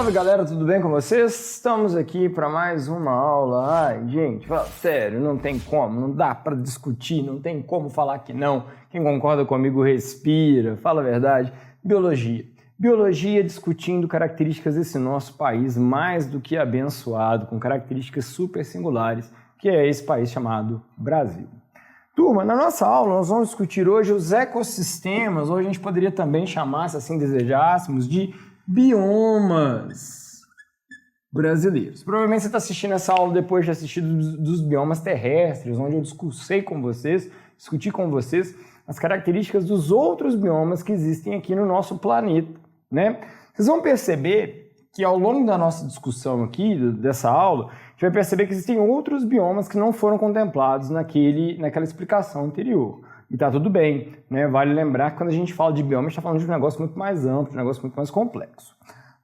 Salve galera, tudo bem com vocês? Estamos aqui para mais uma aula. Ai, gente, fala sério, não tem como, não dá para discutir, não tem como falar que não. Quem concorda comigo respira, fala a verdade. Biologia. Biologia discutindo características desse nosso país mais do que abençoado, com características super singulares, que é esse país chamado Brasil. Turma, na nossa aula nós vamos discutir hoje os ecossistemas, ou a gente poderia também chamar, se assim desejássemos, de biomas brasileiros. Provavelmente você está assistindo essa aula depois de assistir dos biomas terrestres, onde eu discuti com vocês as características dos outros biomas que existem aqui no nosso planeta, né? Vocês vão perceber que ao longo da nossa discussão aqui, dessa aula, a gente vai perceber que existem outros biomas que não foram contemplados naquela explicação anterior. E tá tudo bem, né? Vale lembrar que quando a gente fala de bioma, a gente está falando de um negócio muito mais amplo, de um negócio muito mais complexo.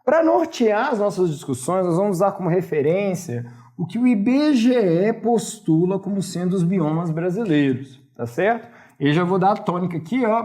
Para nortear as nossas discussões, nós vamos usar como referência o que o IBGE postula como sendo os biomas brasileiros, tá certo? Eu já vou dar a tônica aqui, ó,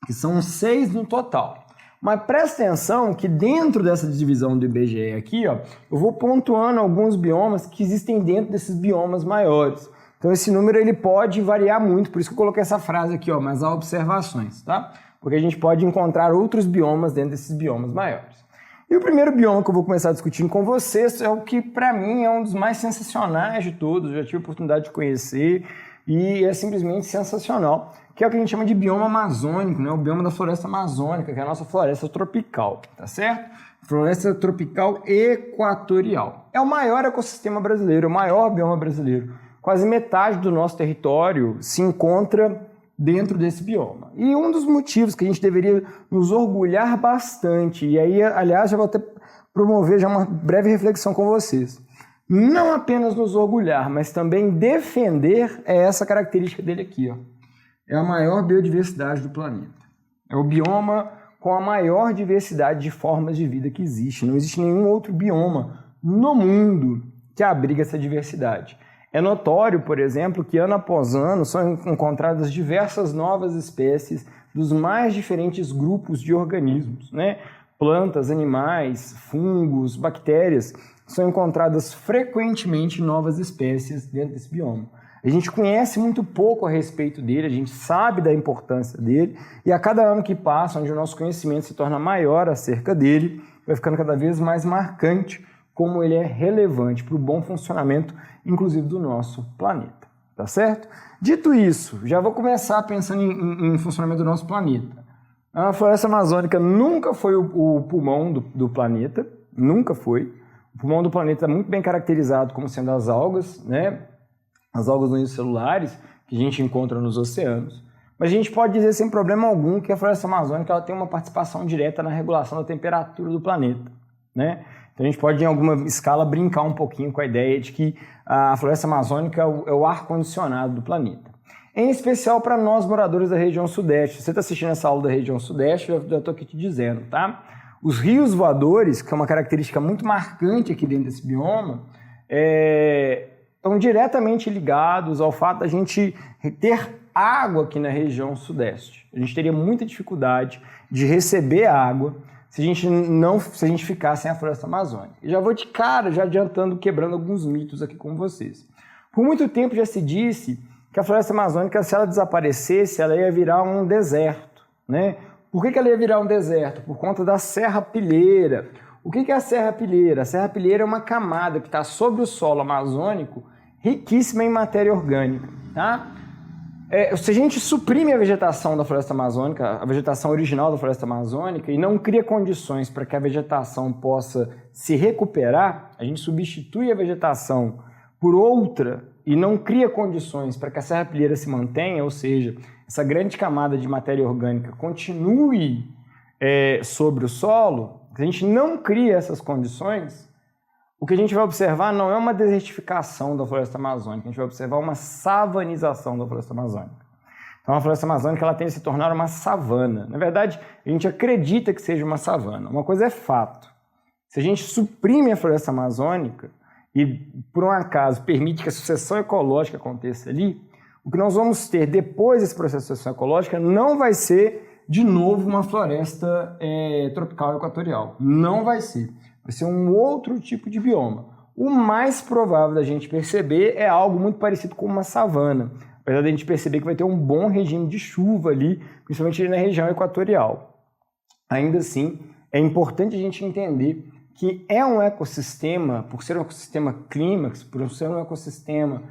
que são 6 no total. Mas presta atenção que dentro dessa divisão do IBGE aqui, ó, eu vou pontuando alguns biomas que existem dentro desses biomas maiores. Então esse número ele pode variar muito, por isso que eu coloquei essa frase aqui, ó, mas há observações, tá? Porque a gente pode encontrar outros biomas dentro desses biomas maiores. E o primeiro bioma que eu vou começar discutindo com vocês é o que para mim é um dos mais sensacionais de todos, eu já tive a oportunidade de conhecer e é simplesmente sensacional, que é o que a gente chama de bioma amazônico, né? O bioma da floresta amazônica, que é a nossa floresta tropical, tá certo? Floresta tropical equatorial. É o maior ecossistema brasileiro, o maior bioma brasileiro. Quase metade do nosso território se encontra dentro desse bioma. E um dos motivos que a gente deveria nos orgulhar bastante, e aí, aliás, já vou até promover já uma breve reflexão com vocês, não apenas nos orgulhar, mas também defender essa característica dele aqui, ó. É a maior biodiversidade do planeta. É o bioma com a maior diversidade de formas de vida que existe. Não existe nenhum outro bioma no mundo que abriga essa diversidade. É notório, por exemplo, que ano após ano são encontradas diversas novas espécies dos mais diferentes grupos de organismos, né? Plantas, animais, fungos, bactérias, são encontradas frequentemente novas espécies dentro desse bioma. A gente conhece muito pouco a respeito dele, a gente sabe da importância dele, e a cada ano que passa, onde o nosso conhecimento se torna maior acerca dele, vai ficando cada vez mais marcante como ele é relevante para o bom funcionamento, inclusive do nosso planeta, tá certo? Dito isso, já vou começar pensando em funcionamento do nosso planeta. A floresta amazônica nunca foi o pulmão do planeta, nunca foi. O pulmão do planeta é muito bem caracterizado como sendo as algas, né? As algas unicelulares que a gente encontra nos oceanos. Mas a gente pode dizer sem problema algum que a floresta amazônica ela tem uma participação direta na regulação da temperatura do planeta, né? Então a gente pode, em alguma escala, brincar um pouquinho com a ideia de que a floresta amazônica é o ar-condicionado do planeta. Em especial para nós, moradores da região sudeste. Você está assistindo essa aula da região sudeste, eu já estou aqui te dizendo, tá? Os rios voadores, que é uma característica muito marcante aqui dentro desse bioma, estão diretamente ligados ao fato da gente ter água aqui na região sudeste. A gente teria muita dificuldade de receber água se a gente ficar sem a floresta amazônica. E já vou de cara, já adiantando, quebrando alguns mitos aqui com vocês. Por muito tempo já se disse que a floresta amazônica, se ela desaparecesse, ela ia virar um deserto, né? Por que ela ia virar um deserto? Por conta da serrapilheira. O que é a serrapilheira? A serrapilheira é uma camada que está sobre o solo amazônico, riquíssima em matéria orgânica, tá? Se a gente suprime a vegetação da floresta amazônica, a vegetação original da floresta amazônica, e não cria condições para que a vegetação possa se recuperar, a gente substitui a vegetação por outra e não cria condições para que a serrapilheira se mantenha, ou seja, essa grande camada de matéria orgânica continue sobre o solo, se a gente não cria essas condições, o que a gente vai observar não é uma desertificação da floresta amazônica, a gente vai observar uma savanização da floresta amazônica. Então a floresta amazônica ela tende a se tornar uma savana. Na verdade, a gente acredita que seja uma savana. Uma coisa é fato. Se a gente suprime a floresta amazônica e, por um acaso, permite que a sucessão ecológica aconteça ali, o que nós vamos ter depois desse processo de sucessão ecológica não vai ser, de novo, uma floresta tropical equatorial. Não vai ser. vai ser um outro tipo de bioma. O mais provável da gente perceber é algo muito parecido com uma savana, apesar da gente perceber que vai ter um bom regime de chuva ali, principalmente ali na região equatorial. Ainda assim, é importante a gente entender que é um ecossistema, por ser um ecossistema clímax, por ser um ecossistema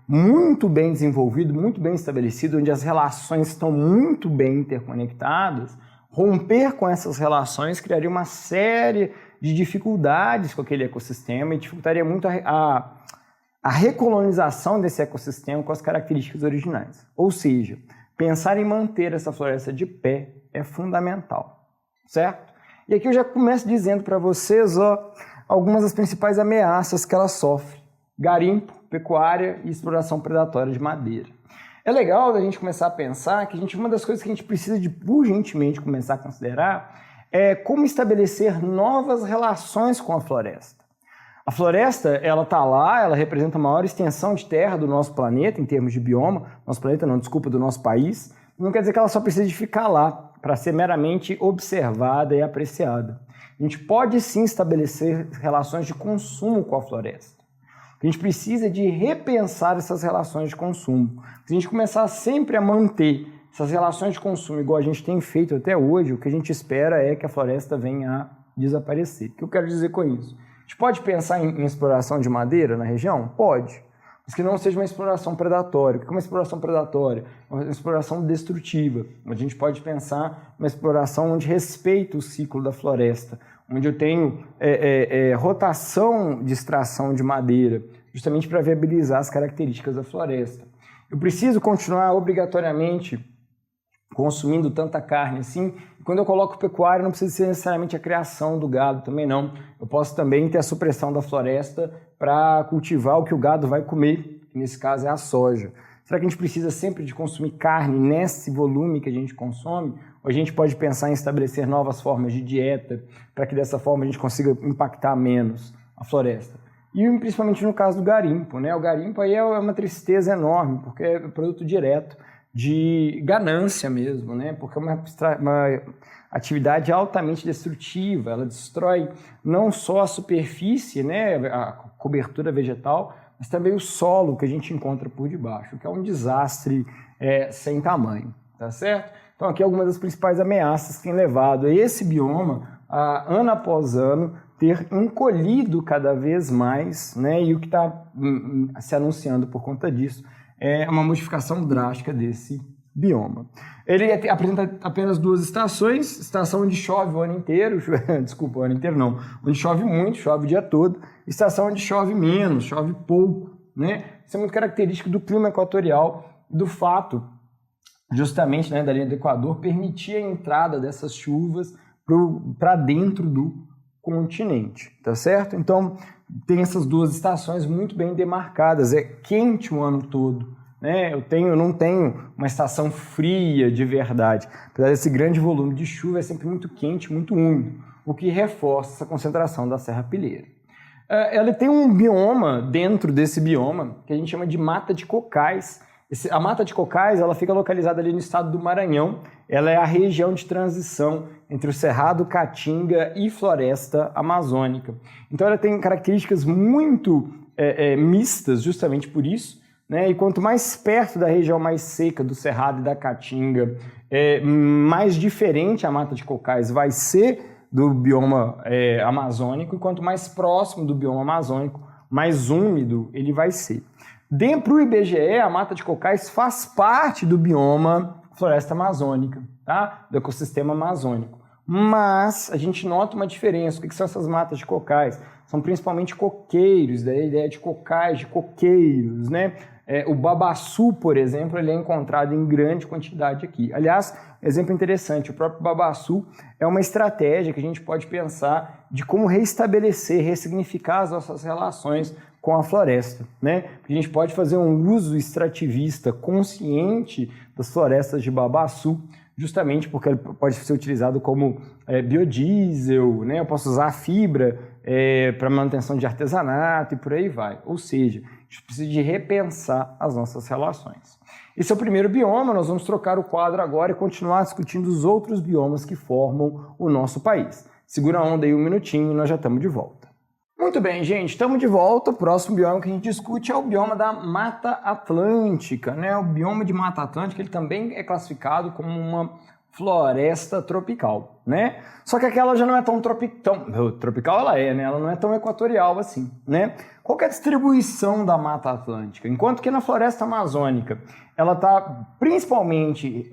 muito bem desenvolvido, muito bem estabelecido, onde as relações estão muito bem interconectadas, romper com essas relações criaria uma série de dificuldades com aquele ecossistema e dificultaria muito a recolonização desse ecossistema com as características originais. Ou seja, pensar em manter essa floresta de pé é fundamental, certo? E aqui eu já começo dizendo para vocês algumas das principais ameaças que ela sofre: garimpo, pecuária e exploração predatória de madeira. É legal a gente começar a pensar que uma das coisas que a gente precisa de urgentemente começar a considerar é como estabelecer novas relações com a floresta. A floresta, ela está lá, ela representa a maior extensão de terra do nosso planeta, em termos de bioma, do nosso país. Não quer dizer que ela só precisa de ficar lá para ser meramente observada e apreciada. A gente pode sim estabelecer relações de consumo com a floresta. A gente precisa de repensar essas relações de consumo. Se a gente começar sempre a manter essas relações de consumo igual a gente tem feito até hoje, o que a gente espera é que a floresta venha a desaparecer. O que eu quero dizer com isso? A gente pode pensar em exploração de madeira na região? Pode. Mas que não seja uma exploração predatória. O que é uma exploração predatória? Uma exploração destrutiva. A gente pode pensar uma exploração onde respeita o ciclo da floresta, onde eu tenho rotação de extração de madeira, justamente para viabilizar as características da floresta. Eu preciso continuar obrigatoriamente consumindo tanta carne assim. Quando eu coloco pecuária, não precisa ser necessariamente a criação do gado, também não. Eu posso também ter a supressão da floresta para cultivar o que o gado vai comer, que nesse caso é a soja. Será que a gente precisa sempre de consumir carne nesse volume que a gente consome? Ou a gente pode pensar em estabelecer novas formas de dieta para que dessa forma a gente consiga impactar menos a floresta? E principalmente no caso do garimpo, né? O garimpo aí é uma tristeza enorme, porque é produto direto de ganância mesmo, né? Porque é uma atividade altamente destrutiva, ela destrói não só a superfície, né, a cobertura vegetal, mas também o solo que a gente encontra por debaixo, que é um desastre sem tamanho, tá certo? Então aqui algumas das principais ameaças que têm levado a esse bioma, ano após ano, ter encolhido cada vez mais, né? E o que está se anunciando por conta disso é uma modificação drástica desse bioma. Ele apresenta apenas duas estações: estação onde chove o ano inteiro, desculpa, o ano inteiro não, onde chove muito, chove o dia todo, estação onde chove menos, chove pouco, né? Isso é muito característico do clima equatorial, do fato, justamente, né, da linha do Equador, permitir a entrada dessas chuvas para dentro do continente, tá certo? Então, tem essas duas estações muito bem demarcadas. É quente o ano todo, né? Eu não tenho uma estação fria de verdade. Apesar desse grande volume de chuva, é sempre muito quente, muito úmido, o que reforça essa concentração da serrapilheira. Ela tem um bioma dentro desse bioma que a gente chama de mata de cocais. A mata de cocais, ela fica localizada ali no estado do Maranhão. Ela é a região de transição entre o Cerrado, Caatinga e floresta amazônica. Então ela tem características muito mistas, justamente por isso, né? E quanto mais perto da região mais seca do Cerrado e da Caatinga, mais diferente a mata de cocais vai ser do bioma amazônico, e quanto mais próximo do bioma amazônico, mais úmido ele vai ser. Para o IBGE, a mata de cocais faz parte do bioma floresta amazônica, tá? Do ecossistema amazônico. Mas a gente nota uma diferença. O que são essas matas de cocais? São principalmente coqueiros, daí a ideia de cocais, de coqueiros, né? O babaçu, por exemplo, ele é encontrado em grande quantidade aqui. Aliás, exemplo interessante, o próprio babaçu é uma estratégia que a gente pode pensar de como restabelecer, ressignificar as nossas relações com a floresta, né? A gente pode fazer um uso extrativista consciente das florestas de babaçu, justamente porque ele pode ser utilizado como biodiesel, né? Eu posso usar a fibra para manutenção de artesanato e por aí vai. Ou seja, a gente precisa de repensar as nossas relações. Esse é o primeiro bioma, nós vamos trocar o quadro agora e continuar discutindo os outros biomas que formam o nosso país. Segura a onda aí um minutinho e nós já estamos de volta. Muito bem, gente, estamos de volta. O próximo bioma que a gente discute é o bioma da Mata Atlântica, né? O bioma de Mata Atlântica, ele também é classificado como uma floresta tropical, né? Só que aquela já não é tão tropical, ela é, né? Ela não é tão equatorial assim, né? Qual que é a distribuição da Mata Atlântica? Enquanto que na floresta amazônica ela está principalmente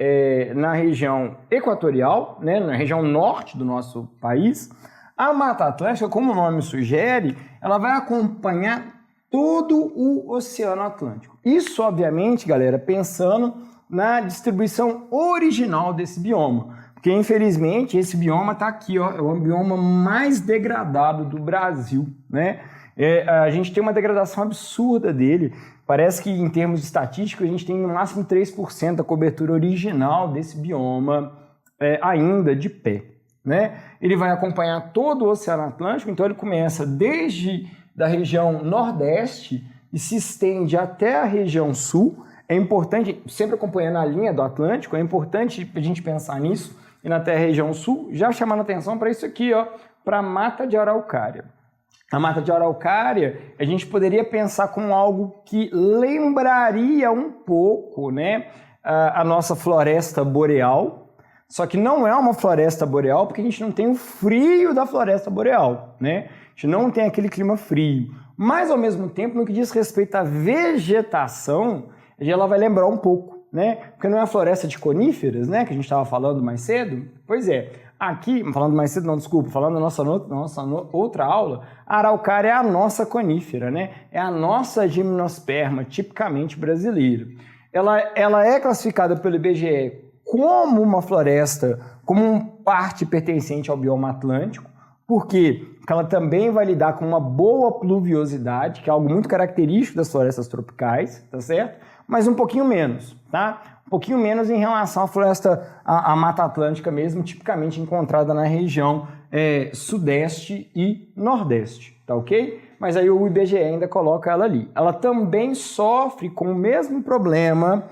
na região equatorial, né? Na região norte do nosso país, a Mata Atlântica, como o nome sugere, ela vai acompanhar todo o Oceano Atlântico. Isso, obviamente, galera, pensando na distribuição original desse bioma, porque infelizmente esse bioma está aqui, ó, é o bioma mais degradado do Brasil, né? A gente tem uma degradação absurda dele, parece que em termos de estatística a gente tem no máximo 3% da cobertura original desse bioma ainda de pé, né? Ele vai acompanhar todo o Oceano Atlântico, então ele começa desde da região nordeste e se estende até a região sul. É importante, sempre acompanhando a linha do Atlântico, é importante a gente pensar nisso, e na região sul, já chamando atenção para isso aqui, ó, para a Mata de Araucária. A Mata de Araucária, a gente poderia pensar como algo que lembraria um pouco, né, a nossa floresta boreal, só que não é uma floresta boreal porque a gente não tem o frio da floresta boreal, né? A gente não tem aquele clima frio. Mas, ao mesmo tempo, no que diz respeito à vegetação, ela vai lembrar um pouco, né? Porque não é a floresta de coníferas, né? Que a gente estava falando mais cedo. Pois é, aqui, falando mais cedo, não, desculpa, falando na nossa outra aula, a araucária é a nossa conífera, né? É a nossa gimnosperma, tipicamente brasileira. Ela é classificada pelo IBGE como uma floresta, como parte pertencente ao bioma atlântico. Por quê? Porque ela também vai lidar com uma boa pluviosidade, que é algo muito característico das florestas tropicais, tá certo? Mas um pouquinho menos, tá? Um pouquinho menos em relação à floresta, à Mata Atlântica mesmo, tipicamente encontrada na região sudeste e nordeste, tá ok? Mas aí o IBGE ainda coloca ela ali. Ela também sofre com o mesmo problema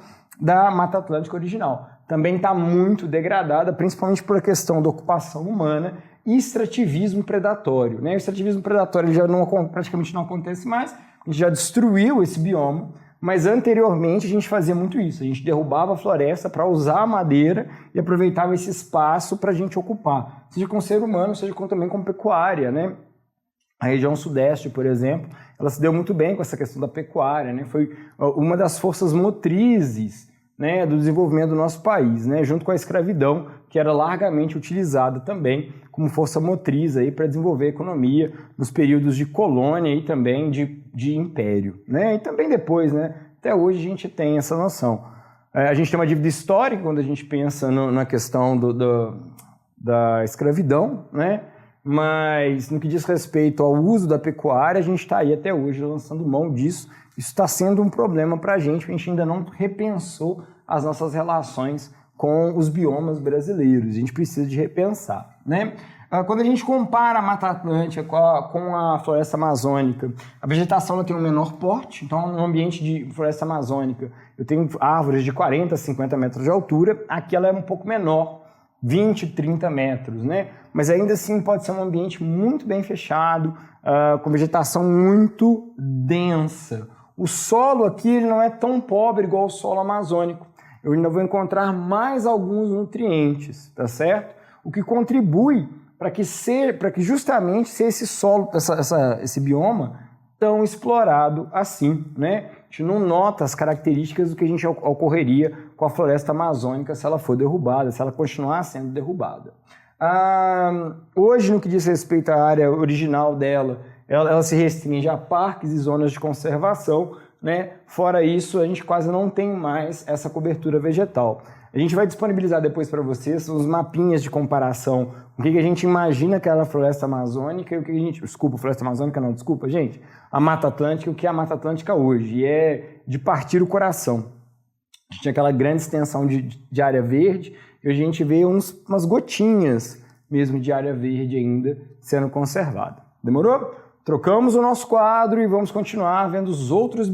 da Mata Atlântica original. Também está muito degradada, principalmente por a questão da ocupação humana e extrativismo predatório, né? O extrativismo predatório ele já praticamente não acontece mais, a gente já destruiu esse bioma, mas anteriormente a gente fazia muito isso, a gente derrubava a floresta para usar a madeira e aproveitava esse espaço para a gente ocupar, seja com ser humano, seja também com pecuária, né? A região sudeste, por exemplo, ela se deu muito bem com essa questão da pecuária, né? Foi uma das forças motrizes, né, do desenvolvimento do nosso país, né, junto com a escravidão, que era largamente utilizada também como força motriz para desenvolver a economia nos períodos de colônia e também de império, né, e também depois, né, até hoje a gente tem essa noção. A gente tem uma dívida histórica quando a gente pensa na questão da escravidão, né, mas no que diz respeito ao uso da pecuária, a gente está aí até hoje lançando mão disso. Isso está sendo um problema para a gente ainda não repensou as nossas relações com os biomas brasileiros. A gente precisa de repensar, né? Quando a gente compara a Mata Atlântica com a floresta amazônica, a vegetação ela tem um menor porte, então no ambiente de floresta amazônica eu tenho árvores de 40 a 50 metros de altura, aqui ela é um pouco menor, 20, 30 metros, né? Mas ainda assim pode ser um ambiente muito bem fechado, com vegetação muito densa. O solo aqui ele não é tão pobre igual o solo amazônico. Eu ainda vou encontrar mais alguns nutrientes, tá certo? O que contribui para que justamente seja esse solo, esse bioma tão explorado assim, né? A gente não nota as características do que a gente ocorreria com a floresta amazônica se ela for derrubada, se ela continuar sendo derrubada. Hoje, no que diz respeito à área original dela, ela se restringe a parques e zonas de conservação, né? Fora isso, a gente quase não tem mais essa cobertura vegetal. A gente vai disponibilizar depois para vocês uns mapinhas de comparação, o que a gente imagina que era a floresta amazônica e o que a gente... Desculpa, floresta amazônica não, desculpa, gente. A Mata Atlântica e o que é a Mata Atlântica hoje. E é de partir o coração. A gente tinha aquela grande extensão de área verde e a gente vê umas gotinhas mesmo de área verde ainda sendo conservada. Demorou? Trocamos o nosso quadro e vamos continuar vendo os outros